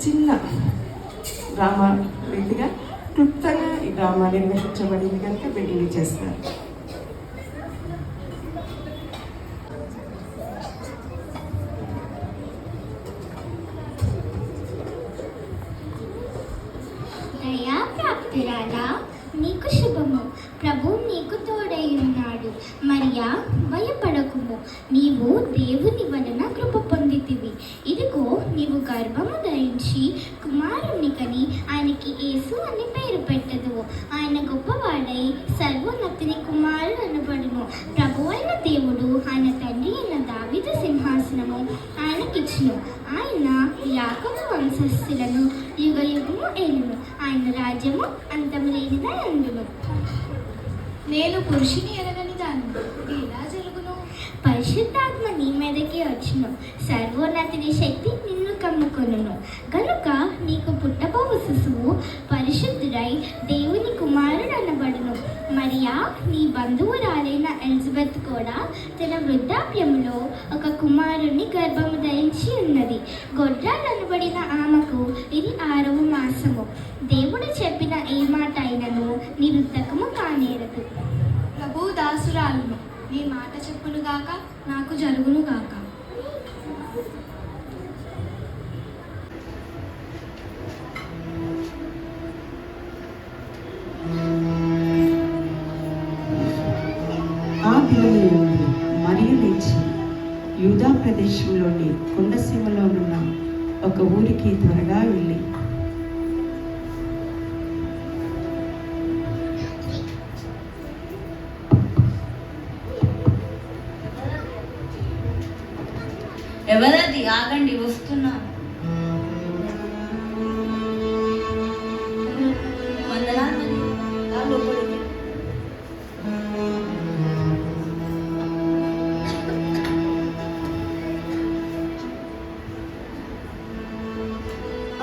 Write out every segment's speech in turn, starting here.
చిన్న డ్రామా రీతిగా క్లుప్తంగా ఈ డ్రామా నిర్వహించబడింది కనుక బిగిన్ చేస్తారు. నీకు శుభము, ప్రభు నీకు తోడై ఉన్నాడు. మరియా భయపడకుము, నీవు దేవుని వలన కృప పొందితివి. ఇదిగో నీవు గర్భము ధరించి కుమారుని కని ఆయనకి యేసు అని పేరు పెట్టదువు. ఆయన గొప్పవాడై సర్వోన్నతిని కుమారుడు అనబడును. ప్రభు అయిన దేవుడు ఆయన తండ్రి అయిన దావీదు సింహాసనము ఆయనకిచ్చును. ఆయన యాకోబు వంశస్థులను యుగ యుగము ఏలును. ఆయన రాజ్యము అంతం లేనిదా ఉండును. నేను పురుషుని ఎరగని దాన్ని ఎలా జరుగును? పరిశుద్ధాత్మ నీ మీదకి వచ్చును, సర్వోన్నతిని శక్తి నిన్ను కమ్ముకొనును. కనుక నీకు పుట్టబోవు శిశువు పరిశుద్ధుడై దేవుని కుమారుడు అనబడును. మరియా నీ బంధువురాలైన ఎలిజబెత్ కూడా తన వృద్ధాప్యంలో ఒక కుమారుణ్ణి గర్భము ధరించి ఉన్నది. గొడ్రాలు అనబడిన ఆమెకు ఇది 6వ మాసము. దేవుడు చెప్పిన ఏ మాట అయినను నిరుద్ధకము కానేరదు. ప్రభు దాసురాలను, నీ మాట చెప్పునుగాక, నాకు జరుగునుగాక. ఆ దినముల నుండి మరియ లేచి యూదా ప్రదేశంలోని కొండసీమలోనున్న ఒక ఊరికి త్వరగా వెళ్ళి ఎవరది? ఆగండి, వస్తున్నాను.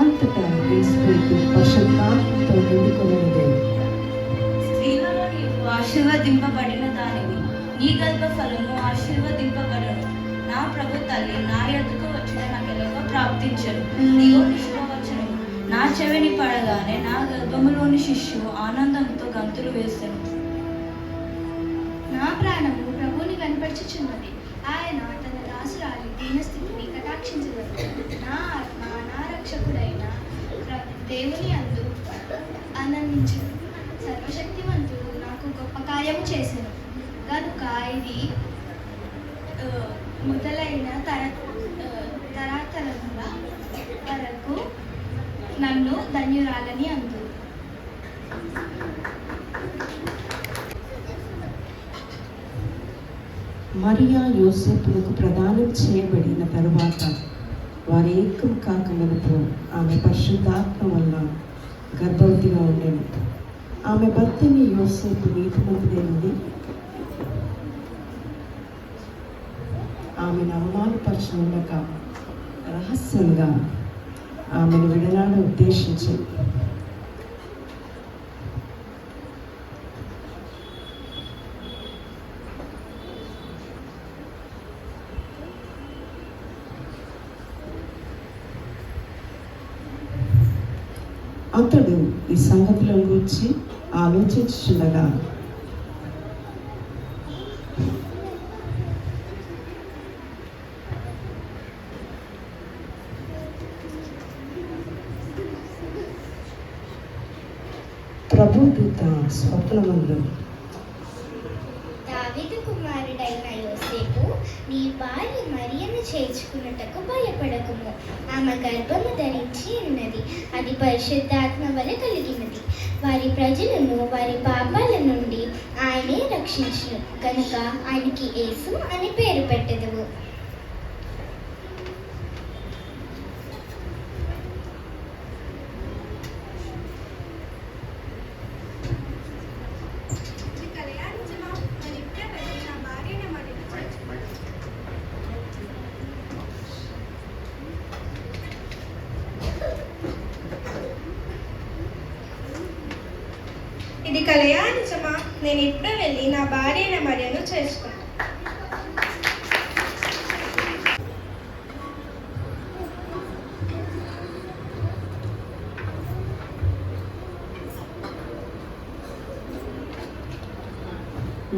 అంతటా పరిశుద్ధాత్మతో నిండుకొనున్నది. స్త్రీలలో నీవు ఆశీర్వదింపబడిన దానివి, నీ గర్భఫలము ఆశీర్వదింపబడను. నా ప్రభు తల్లి నా ఎదుకు వచ్చిన నాకెలాగో ప్రాప్తించను. నీవు విశ్వవచనం నా చెవిని పడగానే నా గర్భములోని శిశువు ఆనందంతో గంతులు వేసెను. నా ప్రాణము ప్రభువుని కనపరచుచున్నది. ఆయన తన దాసురాలి దీనస్థితిని కటాక్షించగలరు. నా ఆత్మ నా రక్షకుడైన దేవుని అందు ఆనందించను. సర్వశక్తివంతుడు నాకు గొప్ప కార్యము చేసెను. కనుక ఇది మొదలైన తరతరముల వరకు నన్ను ధన్యురాలని అందు. మరియా యోసేపులకు ప్రదానం చేయబడిన తరువాత వారు ఏకం కాకమునుపు ఆమె పరిశుద్ధాత్మ వల్ల గర్భవతిగా ఉండేది. ఆమె భర్తని యోసేపు నీతిమంతుడైనది. ఆమెను అవమానపరచనుండక రహస్యంగా ఆమెను విడనాడ ఉద్దేశించి అతడు ఈ సంగతుల గురించి ఆలోచించుచుండగా ప్రభుదూత స్వప్నమందు, దావీదు కుమారుడైన యోసేపు, నీ భార్య మరియను చేర్చుకున్నటకు భయపడకుము. ఆమె గర్భము ధరించి ఉన్నది, అది పరిశుద్ధాత్మ వల్ల కలిగినది. వారి ప్రజలను వారి పాపాల నుండి ఆయనే రక్షించును. కనుక ఆయనకి యేసు అని పేరు పెట్టెదవు. ఇది కలయా నిజమా? నేను ఇప్పుడే వెళ్ళి నా భార్య అయిన మరియను చేసుకున్నాను.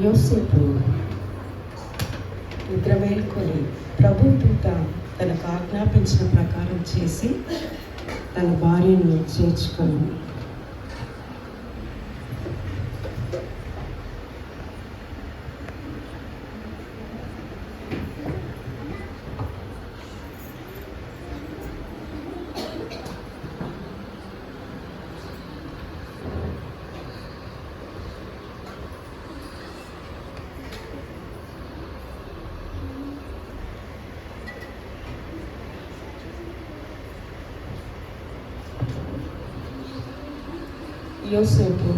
యోసేపు నిద్ర మేల్కొని ప్రభు దూత తనకు ఆజ్ఞాపించిన ప్రకారం చేసి తన భార్యను చేర్చుకొని యోసేపు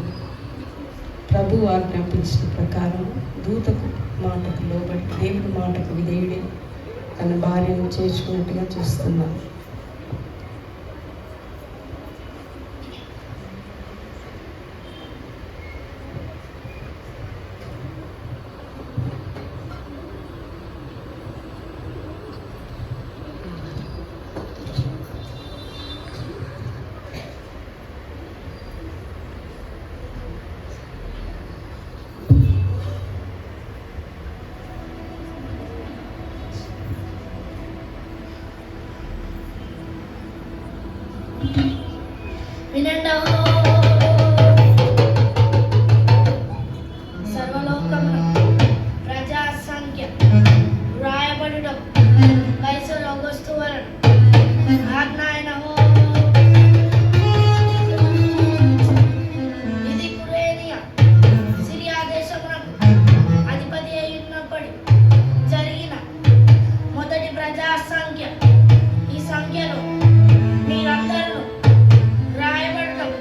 ప్రభు ఆజ్ఞాపించిన ప్రకారం దూతకు మాటకు లోబడి దేవుడి మాటకు విధేయుడే తన భార్యను చేర్చుకున్నట్టుగా చూస్తున్నాం. వినండి సర్వలోకంలో ప్రజా సంఖ్య వ్రాయబడుట కైసరు ఆగస్టు వలన ఆజ్ఞ అయిన ఇది కురేనియా సిరియా దేశమునకు అధిపతి అయినప్పటి జరిగిన మొదటి ప్రజా సంఖ్య. ఈ సంఖ్యలో మీరందరూ రాయబడటం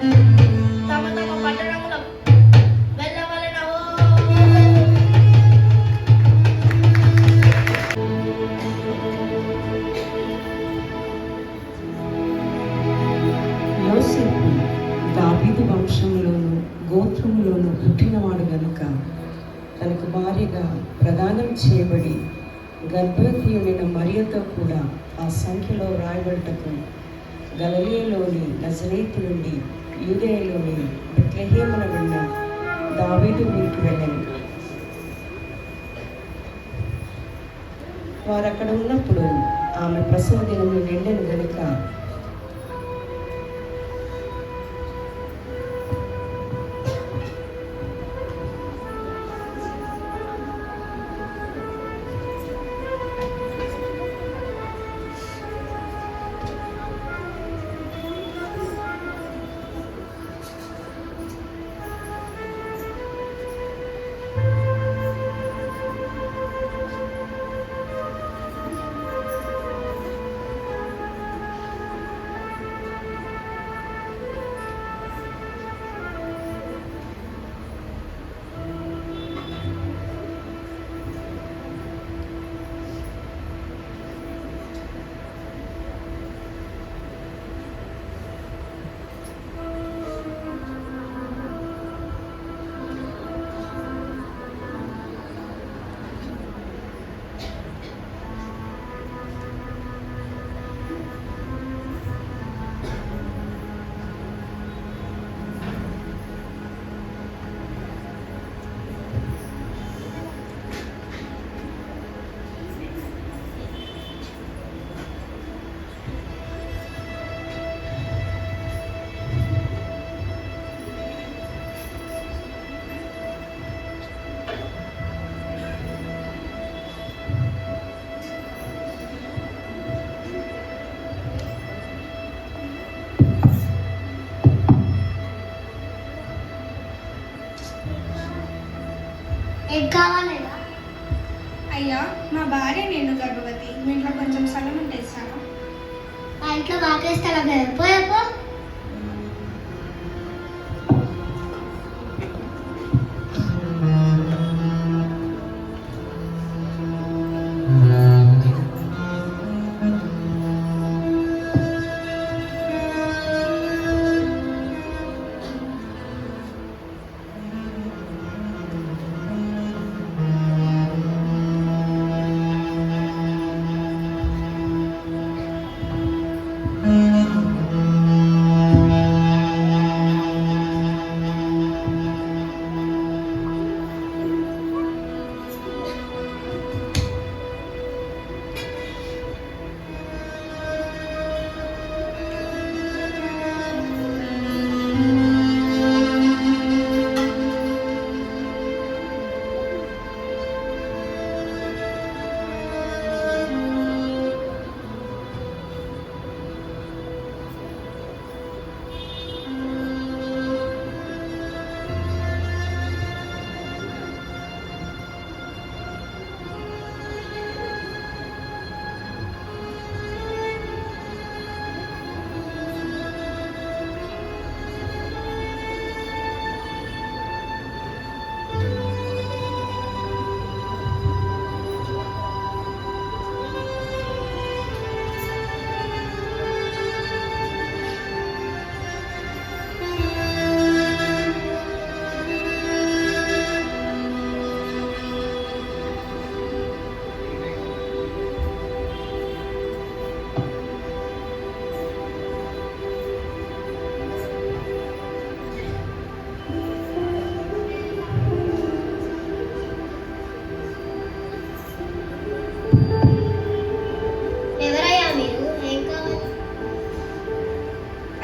తమ తమ పట్టణములకు వెళ్ళవలెను. యోసేపు దావీదు వంశంలోను గోత్రములోను పుట్టినవాడు గనుక తనకు భార్యగా ప్రదానం చేయబడి గర్భవతియుడైన మరియతో కూడా ఆ సంఖ్యలో రాయబడటకు గలిలయలోని నజరేతు నుండి యూదయలోని బెత్లెహేమున ఉన్న దావీదు ఊరికి వెళ్ళాను. వారు అక్కడ ఉన్నప్పుడు ఆమె ప్రసవ దినములు నిండెను గనుక ఏం కావాలి? అయ్యా, మా భార్య నేను గర్భవతి. మీ ఇంట్లో కొంచెం స్థలం ఉంటే ఇస్తాను. మా ఇంట్లో మాకే స్థలం లేదు. పోయపో.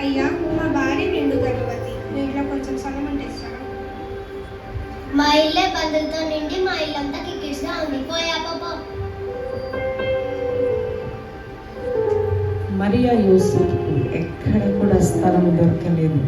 అయ్యా మా భార్య నిండు గర్భవతి, మీ ఇంట్లో కొంచెం స్థలం ఉంటే ఇస్తారా? మా ఇల్లే బంధులతో నిండి మా ఇల్లంతా కిక్కిస్గా ఉంది. పోయా పాప. మరియా యూసుఫ్కు ఎక్కడ కూడా స్థలం దొరకలేదు.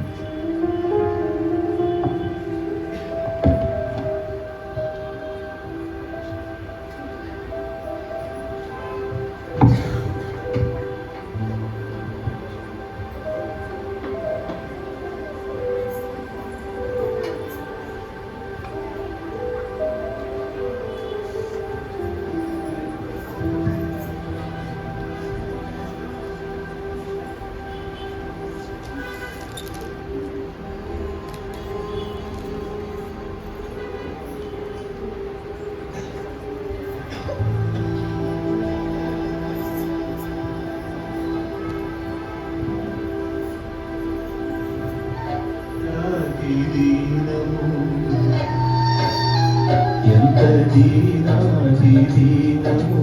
ఎంత దీనాది దీనము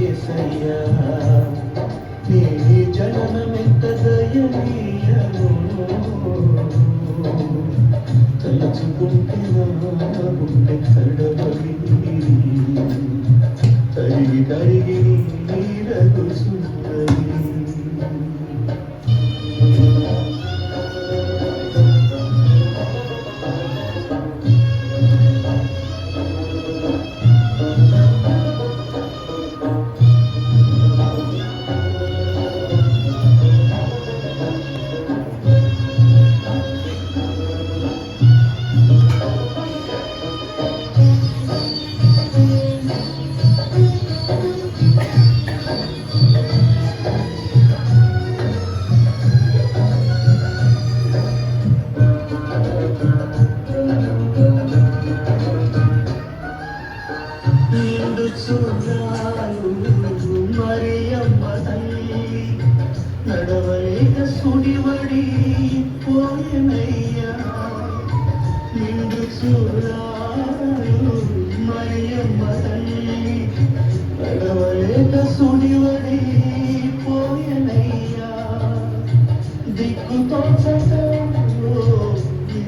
యేసయ్యా, నీ జననమెంత దయనీయము, తలుచుకుంటే నా గుండె కడవలి తరిగి తరిగి నీరగుచున్నది. నిండు చూడాలు మరియమ్మ తల్లి, నడవలేక సుడివడి పోయనయ్యా. నిండు చూడాలు మరియమ్మ తల్లి, నడవలేక సుడివడి పోయనయ్యా. దిక్కుతో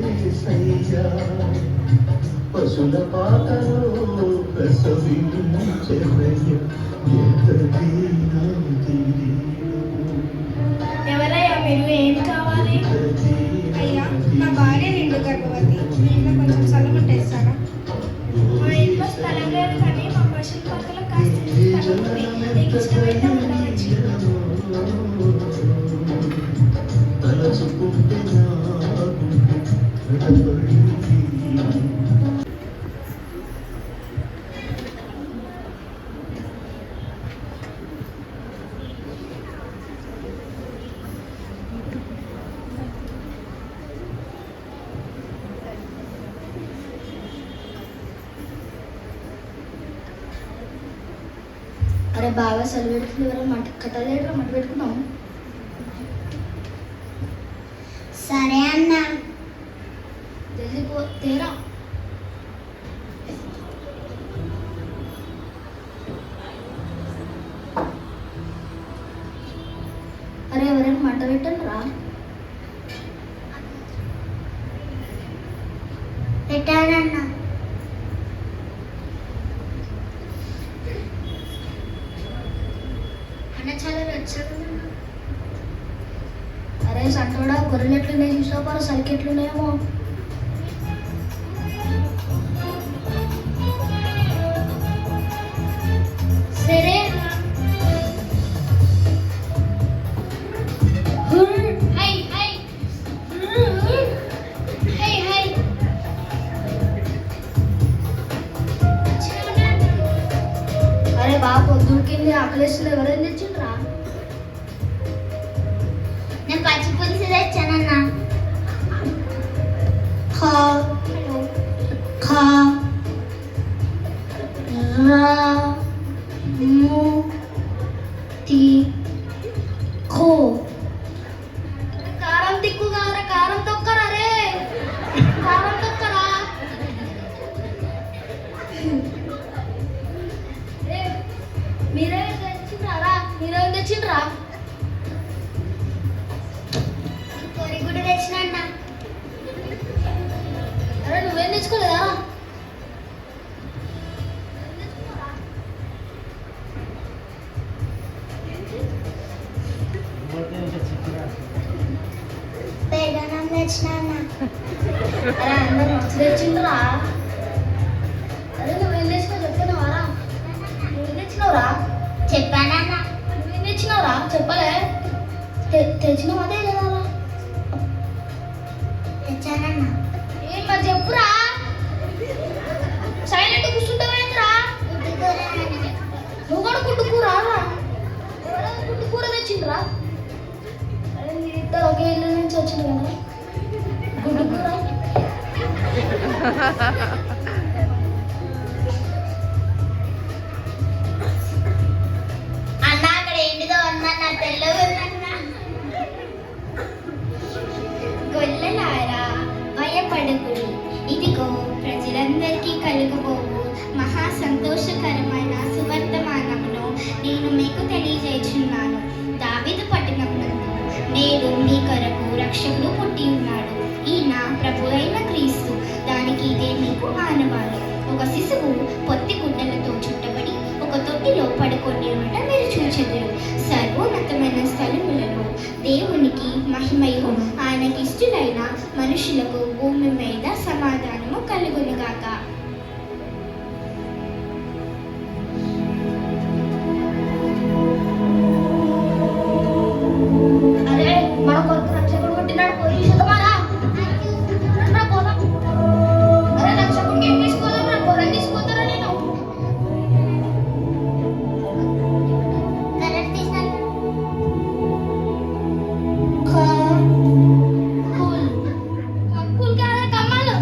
యేసయ్యా, పశుల పాకలో ప్రసవించెదయ్య, ఎంత దీనాది ఎవరయ్యా మీరు? ఏం కావాలి? అయ్యా మా భార్య నిండు గర్భవతి, మీ ఇంట్లో కొంచెం స్థలం ఉంటే ఇస్తారా? మా ఇంట్లో స్థలం లేదు, కానీ మా పశువుల పక్కల కాస్త స్థలం ఉంది. నీకు ఇష్టమైతే ఉండవచ్చు. తలచుకుంటే నా గుండె కడబడి. అరే బాగా సెలవు పెడుతుంది. ఎవరైనా మంట కట్టలేడు, మంట పెట్టుకున్నాం. సరే అన్న, జల్దీ పో తేరా. అరే ఎవరైనా మంట పెట్టండి రా. పెట్టానన్నా. చాలా వచ్చాను. అరే సంటోడా, గొర్రెలు ఎట్లున్నాయి చూసినా పరు, సరికి ఎట్లున్నాయేమో. సరే అరే బాబు దూకింది, ఆకలిస్తుంది. ఎవరైనా తెచ్చిండ్రా? నేను పచ్చి పులుసు తెచ్చానన్నా. ఖా ఖా రా ము తి ఖో. కారం తిక్కుగా రా, కారం తొక్కరా రే, కారం తొక్కరా. మీరే తెచ్చిండ్రా? మీరేం తెచ్చిండ్రా? నువ్వేం తెచ్చుకోలేదా? పెదనం తెచ్చినా అరే అందరూ నోట్స్ తెచ్చిండ్రా. అరే నువ్వేం తెచ్చినావు చెప్తున్నావారా? నువ్వేం తెచ్చినావురా? చెప్పానన్నా. నువ్వేం తెచ్చినావురా? చెప్పలే. తెచ్చినావు అదే కదా. తెచ్చానన్నా. ఏం మరి చెప్పురా. సైలెంట్ కూర్చుంటావేంద్రా? నువ్వు కూడా గుడ్డు కూర గుడ్డు కూర తెచ్చిండ్రా. అరే మీరిద్దరు ఒకే ఇల్లు నుంచి వచ్చింది కదా గుడ్డు కూర. అన్న అక్కడ ఏంటిదో ఉందన్న తెల్లగా ఉందన్న. గొల్లలారా భయపడకుడి, ఇదిగో ప్రజలందరికీ కలుగబోవు మహా సంతోషకరమైన సువర్తమానమును నేను మీకు తెలియజేయుచున్నాను. దావీదు పట్టణమునందు నేడు మీ కొరకు రక్షకుడు పుట్టి ఉన్నాడు. ఈయన ప్రభు అయిన క్రీస్తు. దానికి ఇదే మీకు ఆనవాలు. ఒక శిశువు పొత్తి గుడ్డలతో చుట్టబడి ఒక తొట్టిలో పడుకొని ఉండటం మీరు చూచెదరు. సర్వోన్నతమైన స్థలములలో దేవునికి మహిమయు ఆయనకి ఇష్టలైన మనుషులకు భూమి మీద సమాధానము కలుగునుగాక. అరే మన కొరకు రక్షకుడు పుట్టినాడు. పోయి చూద్దామారా? రండ్రా పోదాం. అరే రక్షకుడికి ఏం తీసుకోదాం రా? పొలం తీసుకుంటారా? నేను కరెంట్ తీసాను. కూల్ కాదా కమ్మాలు?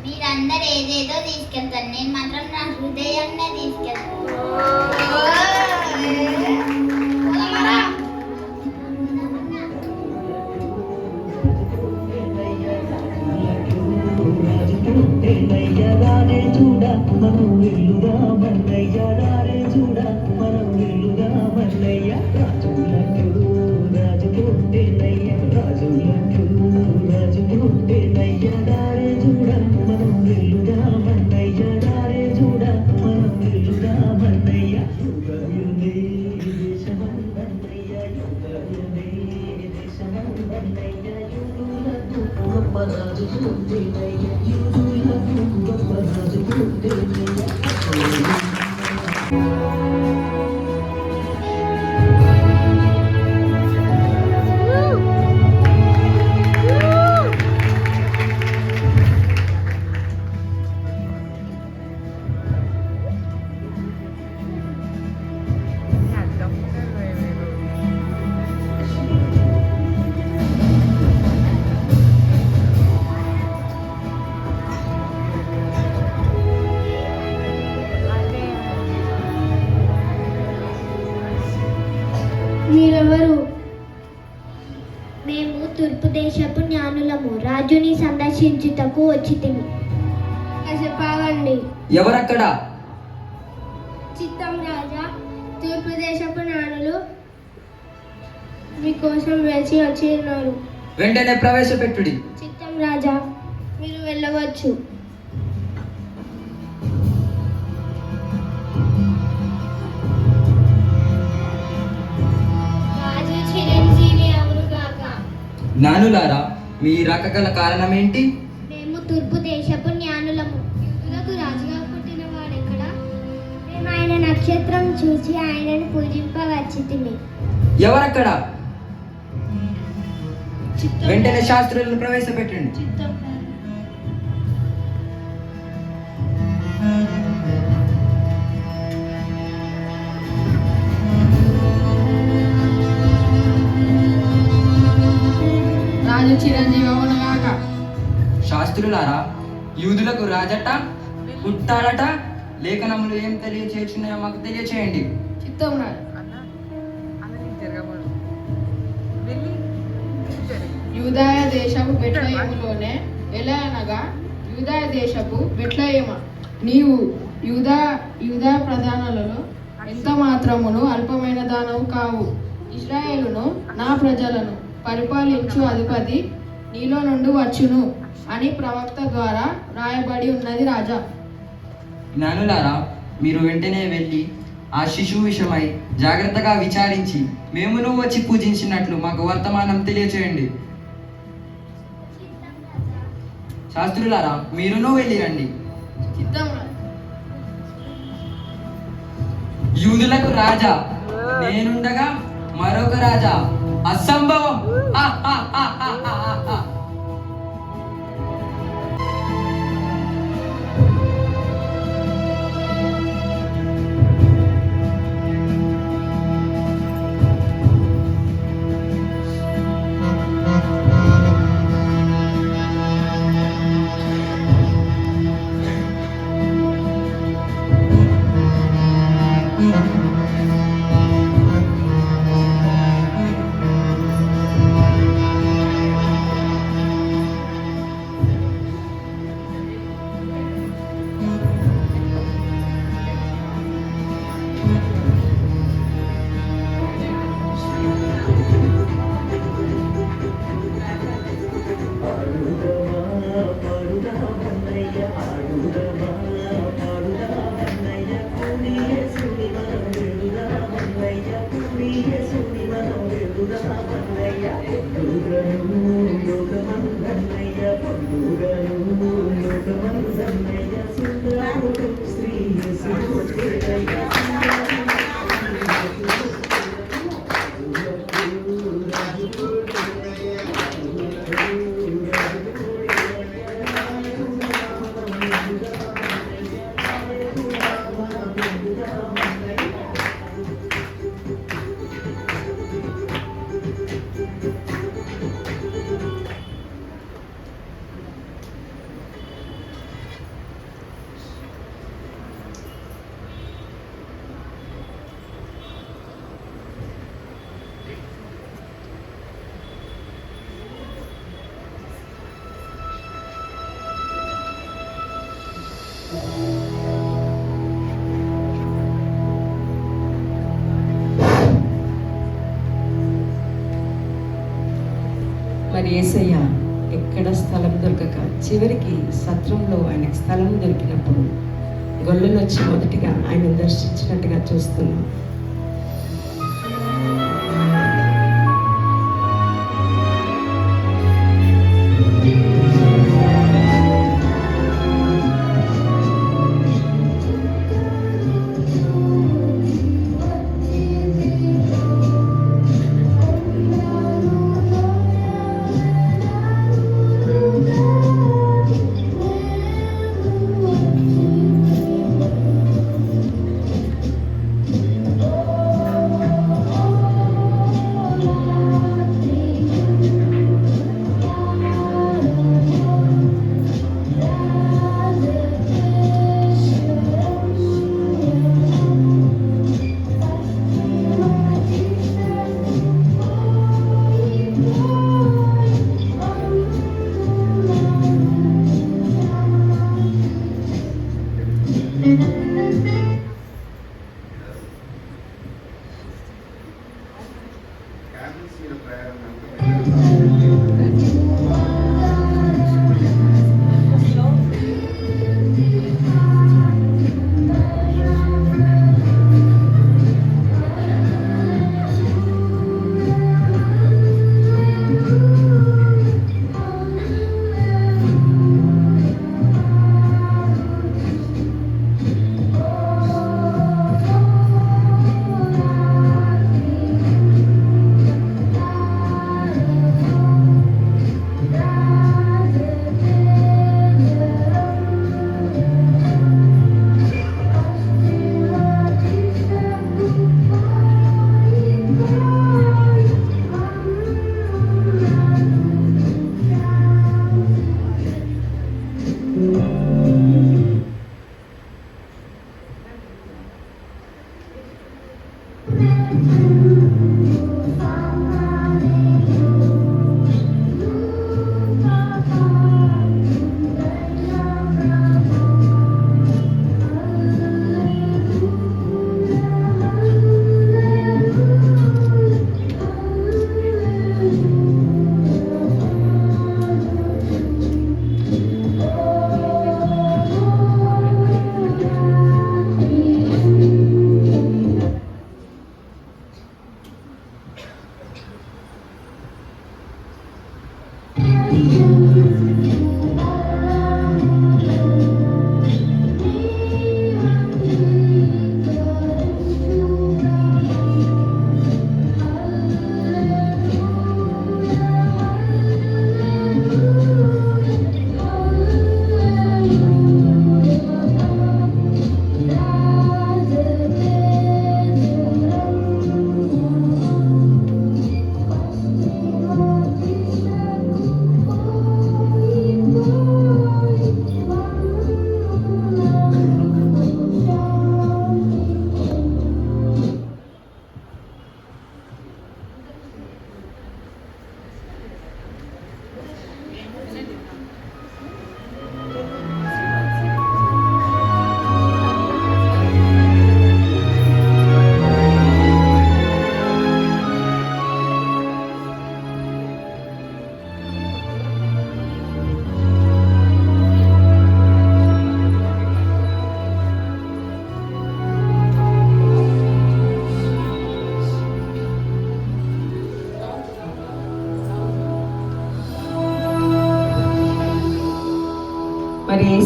మీరందరూ ఏదేదో తీసుకెళ్తారు, నేను మాత్రం నా హృదయాన్నే తీసుకెళ్తాను. పోదామారా? రాజుకుంటేనయ్యరారే చూడ మనం వెల్లుగా మన్నయ్య రారే చూడ మనం వెల్లుగా మన్నయ్య రాజుకుంటేనయ్య రాజుకుంటేనయ్య రారే చూడ మనం వెల్లుగా మన్నయ్య రారే చూడ మనం వెల్లుగా మన్నయ్య యుగయునే దేశమన్నయ్య యుగయునే దేశమన్నయ్య యుగులకు గొప్ప రాజుకుంటేనయ్య యుగులకు గొప్ప రాజుకుంటేనయ్య మీరెవరు? మేము తూర్పు దేశపు జ్ఞానులము, రాజుని సందర్శించుటకు వచ్చితిమి. చెప్పావండి. ఎవరక్కడ? చిత్తం రాజా, తూర్పు దేశపు జ్ఞానులు మీకోసం వేచి వచ్చి ఉన్నారు. వెంటనే ప్రవేశపెట్టుడి. చిత్తం రాజా, మీరు వెళ్ళవచ్చు. రాజు చిరంజీవి అవునుగాక. జ్ఞానులారా, మీ రాకగల కారణం ఏంటి? మేము తూర్పు దేశపు జ్ఞానులము. యూదులకు రాజుగా పుట్టిన వాడెక్కడ? మేము ఆయన నక్షత్రం చూసి ఆయనను పూజింపవచ్చితిమి. ఎవరక్కడ? వెంటనే శాస్త్రులను ప్రవేశపెట్టండి. రాజు చిరంజీవి అవునుగాక. శాస్త్రులారా, యూదులకు రాజట పుట్టాడట, లేఖనములు ఏం తెలియచేస్తున్నాయో మాకు తెలియచేయండి. చిత్తం రాజు. యూదాయ దేశపు బెత్లెహేములోనే, ఎలా అనగా యూదాయ దేశపు బెత్లెహేమ, నీవు యూదా ప్రధానులలో ఎంత మాత్రమును అల్పమైన దానవు కావు. ఇజ్రాయేలును నా ప్రజలను పరిపాలించు అధిపతి నీలో నుండి వచ్చును అని ప్రవక్త ద్వారా రాయబడి ఉన్నది రాజా. జ్ఞానులారా, మీరు వెంటనే వెళ్ళి ఆ శిశువు విషయమై జాగ్రత్తగా విచారించి మేమును వచ్చి పూజించినట్లు మాకు వర్తమానం తెలియచేయండి. శాస్త్రులారా, మీరును వెళ్ళి రండి. చిత్తం రాజా. యూదులకు రాజా నేనుండగా మరొక రాజా, అసంభవం. హా, హా, హా, హా, హా, హా. మరి యేసయ్య ఎక్కడ స్థలం దొరకక చివరికి సత్రంలో ఆయనకు స్థలం దొరికినప్పుడు గొల్లలు వచ్చి మొదటిగా ఆయన దర్శించినట్టుగా చూస్తున్నాం.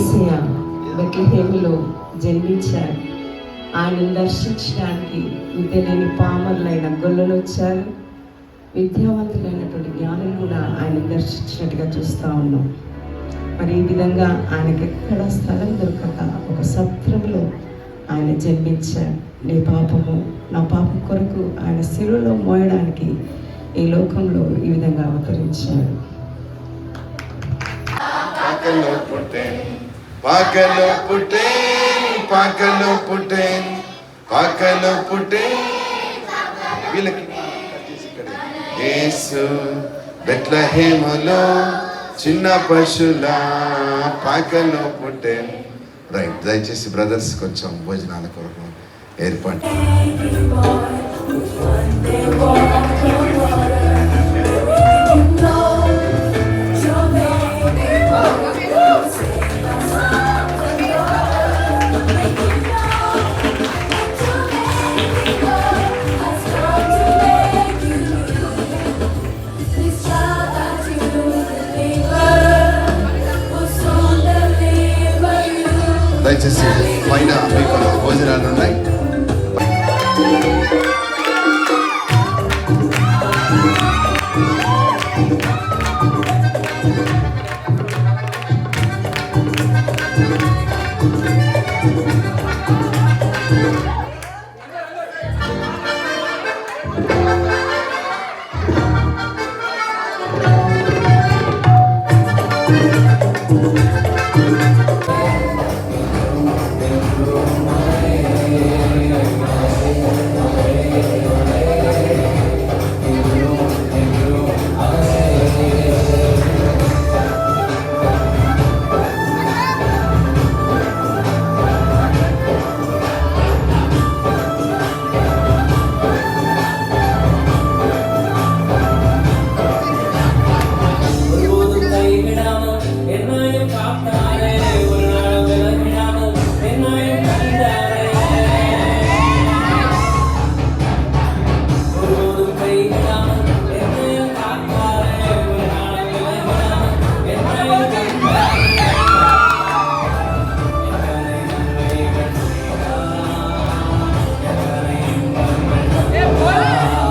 యేసయ్య బెత్లెహేములో జన్మించారు. ఆయనను దర్శించడానికి విద్య లేని పామరులైన గొల్లలు వచ్చారు. విద్యావంతులైనటువంటి జ్ఞానులు కూడా ఆయన దర్శించినట్టుగా చూస్తూ ఉన్నాం. మరి ఈ విధంగా ఆయనకి ఎక్కడ స్థలం దొరకక ఒక సత్రంలో ఆయన జన్మించారు. నీ పాపము నా పాపం కొరకు ఆయన శిలువలో మోయడానికి ఈ లోకంలో ఈ విధంగా అవతరించారు. పాకలో పుట్టేన్ పాకలో పుట్టేన్ పాకలో పుట్టేన్ పాకలో పుట్టేన్ వీళ్ళకి యేసు బెత్లెహేములో చిన్న పశుల పాకలో పుట్టేన్. రైట్, దయచేసి బ్రదర్స్ కొంచెం భోజనాల కొరకు ఏర్పాటు. దయచేసి పైన మీకు భోజనాలు ఉన్నాయి.